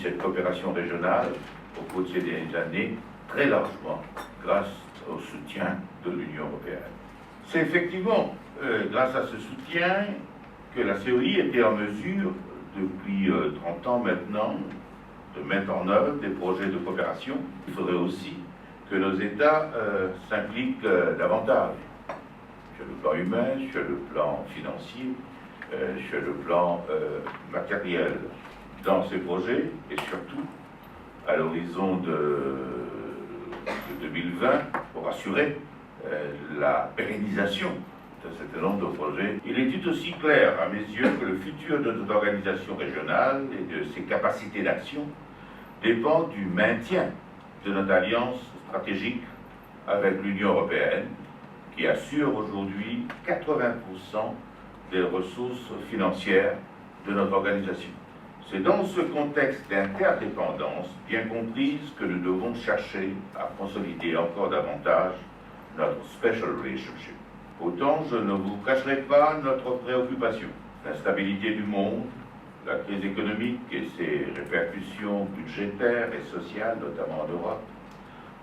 cette coopération régionale au cours de ces dernières années, très largement grâce au soutien de l'Union européenne. C'est effectivement grâce à ce soutien que la COI était en mesure, depuis 30 ans maintenant, de mettre en œuvre des projets de coopération. Il faudrait aussi que nos États s'impliquent davantage sur le plan humain, sur le plan financier, sur le plan matériel dans ces projets et surtout à l'horizon de 2020 pour assurer la pérennisation d'un certain nombre de projets. Il est tout aussi clair à mes yeux que le futur de notre organisation régionale et de ses capacités d'action dépend du maintien de notre alliance stratégique avec l'Union européenne qui assure aujourd'hui 80% des ressources financières de notre organisation. C'est dans ce contexte d'interdépendance bien comprise que nous devons chercher à consolider encore davantage notre special relationship. Autant je ne vous cacherai pas notre préoccupation. L'instabilité du monde, la crise économique et ses répercussions budgétaires et sociales, notamment en Europe,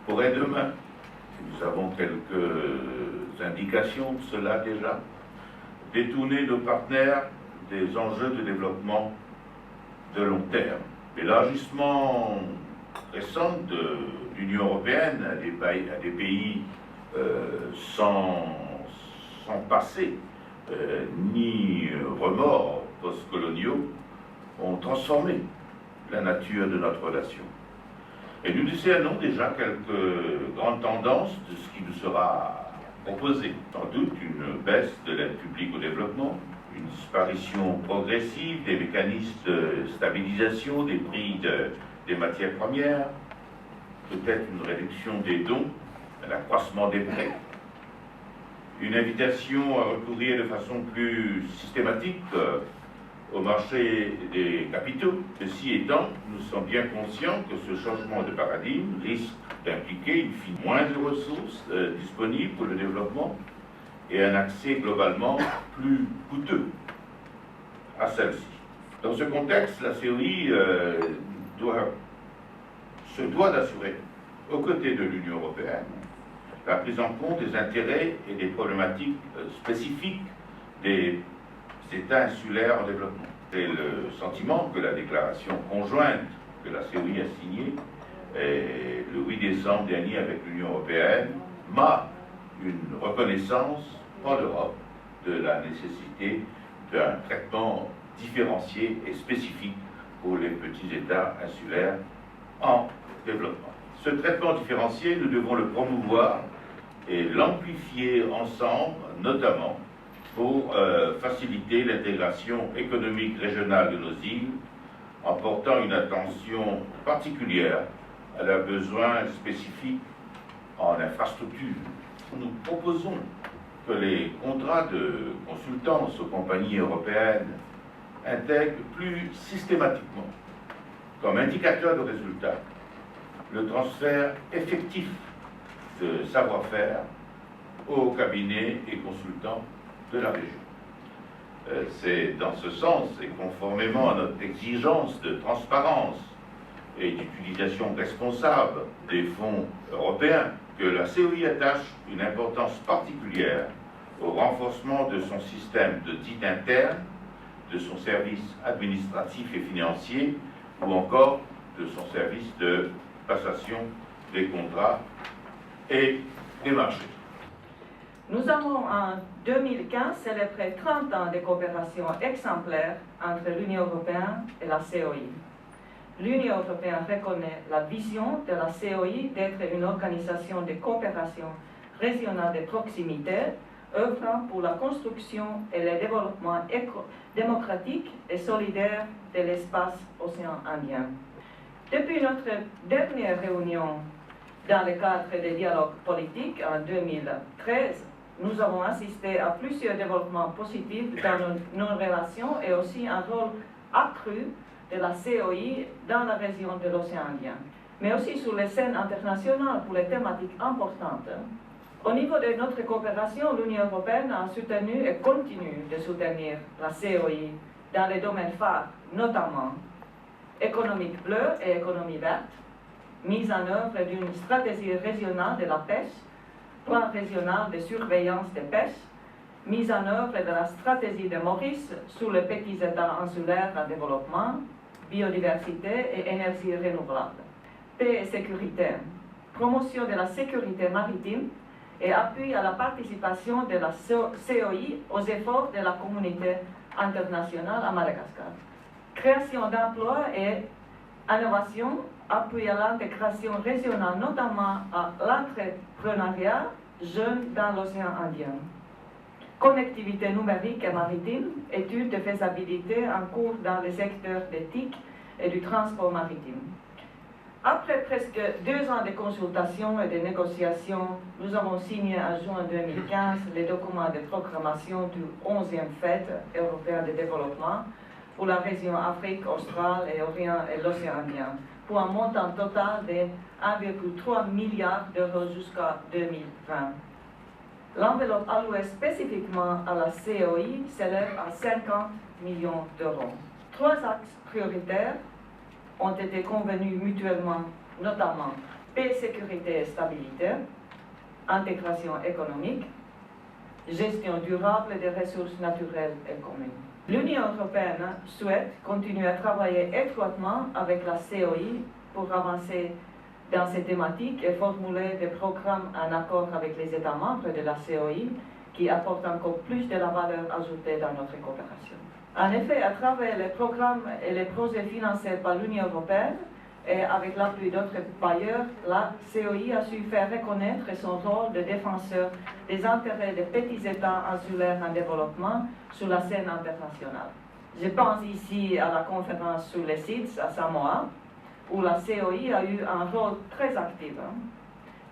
pourraient demain, et nous avons quelques indications de cela déjà, détourner nos partenaires des enjeux de développement de long terme. L'élargissement récent de l'Union européenne à des pays sans passé ni remords postcoloniaux ont transformé la nature de notre relation. Et nous discernons déjà quelques grandes tendances de ce qui nous sera proposé. Sans doute une baisse de l'aide publique au développement, une disparition progressive des mécanismes de stabilisation des prix des matières premières, peut-être une réduction des dons, un accroissement des prêts, une invitation à recourir de façon plus systématique au marché des capitaux. Ceci étant, nous sommes bien conscients que ce changement de paradigme risque d'impliquer moins de ressources disponibles pour le développement et un accès globalement plus coûteux à celle-ci. Dans ce contexte, la COI se doit d'assurer, aux côtés de l'Union européenne, la prise en compte des intérêts et des problématiques spécifiques des États insulaires en développement. C'est le sentiment que la déclaration conjointe que la COI a signée le 8 décembre dernier avec l'Union européenne marque une reconnaissance en Europe de la nécessité d'un traitement différencié et spécifique pour les petits États insulaires en développement. Ce traitement différencié, nous devons le promouvoir et l'amplifier ensemble, notamment pour faciliter l'intégration économique régionale de nos îles, en portant une attention particulière à leurs besoins spécifiques en infrastructure. Nous proposons que les contrats de consultance aux compagnies européennes intègrent plus systématiquement, comme indicateur de résultat, le transfert effectif de savoir-faire aux cabinets et consultants de la région. C'est dans ce sens, et conformément à notre exigence de transparence et d'utilisation responsable des fonds européens, que la COI attache une importance particulière au renforcement de son système d'audit interne, de son service administratif et financier, ou encore de son service de passation des contrats et des marchés. Nous avons en 2015 célébré 30 ans de coopération exemplaire entre l'Union européenne et la COI. L'Union européenne reconnaît la vision de la COI d'être une organisation de coopération régionale de proximité, œuvrant pour la construction et le développement démocratique et solidaire de l'espace océan Indien. Depuis notre dernière réunion dans le cadre des dialogues politiques en 2013, nous avons assisté à plusieurs développements positifs dans nos relations et aussi un rôle accru de la COI dans la région de l'océan Indien, mais aussi sur les scènes internationales pour les thématiques importantes. Au niveau de notre coopération, l'Union européenne a soutenu et continue de soutenir la COI dans les domaines phares, notamment économique bleue et économie verte, mise en œuvre d'une stratégie régionale de la pêche, plan régional de surveillance des pêches, mise en œuvre de la stratégie de Maurice sous les petits États insulaires en développement, biodiversité et énergie renouvelable, paix et sécurité, promotion de la sécurité maritime et appui à la participation de la COI aux efforts de la communauté internationale à Madagascar, création d'emplois et innovation, appui à l'intégration régionale, notamment à l'entrepreneuriat jeune dans l'océan Indien. Connectivité numérique et maritime, études de faisabilité en cours dans les secteurs des TIC et du transport maritime. Après presque 2 ans de consultations et de négociations, nous avons signé en juin 2015 les documents de programmation du 11e Fête européen de développement pour la région Afrique australe et Orient et l'océan Indien, pour un montant total de 1,3 milliard d'euros jusqu'à 2020. L'enveloppe allouée spécifiquement à la COI s'élève à 50 millions d'euros. 3 axes prioritaires ont été convenus mutuellement, notamment paix, sécurité et stabilité, intégration économique, gestion durable des ressources naturelles et communes. L'Union européenne souhaite continuer à travailler étroitement avec la COI pour avancer dans ces thématiques et formuler des programmes en accord avec les États membres de la COI qui apportent encore plus de la valeur ajoutée dans notre coopération. En effet, à travers les programmes et les projets financés par l'Union européenne et avec l'appui d'autres bailleurs, la COI a su faire reconnaître son rôle de défenseur des intérêts des petits États insulaires en développement sur la scène internationale. Je pense ici à la conférence sur les sites à Samoa, où la COI a eu un rôle très actif.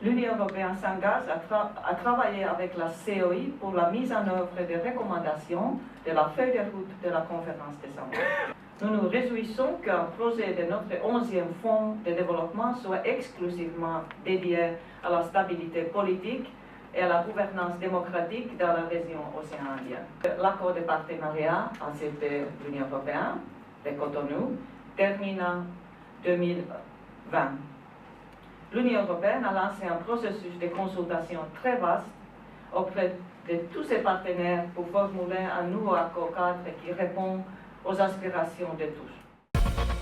L'Union européenne s'engage à travailler avec la COI pour la mise en œuvre des recommandations de la feuille de route de la conférence de Samoa. Nous nous réjouissons qu'un projet de notre 11e fonds de développement soit exclusivement dédié à la stabilité politique et à la gouvernance démocratique dans la région océan Indien. L'accord de partenariat ACP de l'Union européenne, de Cotonou, termine en 2020. L'Union européenne a lancé un processus de consultation très vaste auprès de tous ses partenaires pour formuler un nouveau accord cadre qui répond aux aspirations de tous.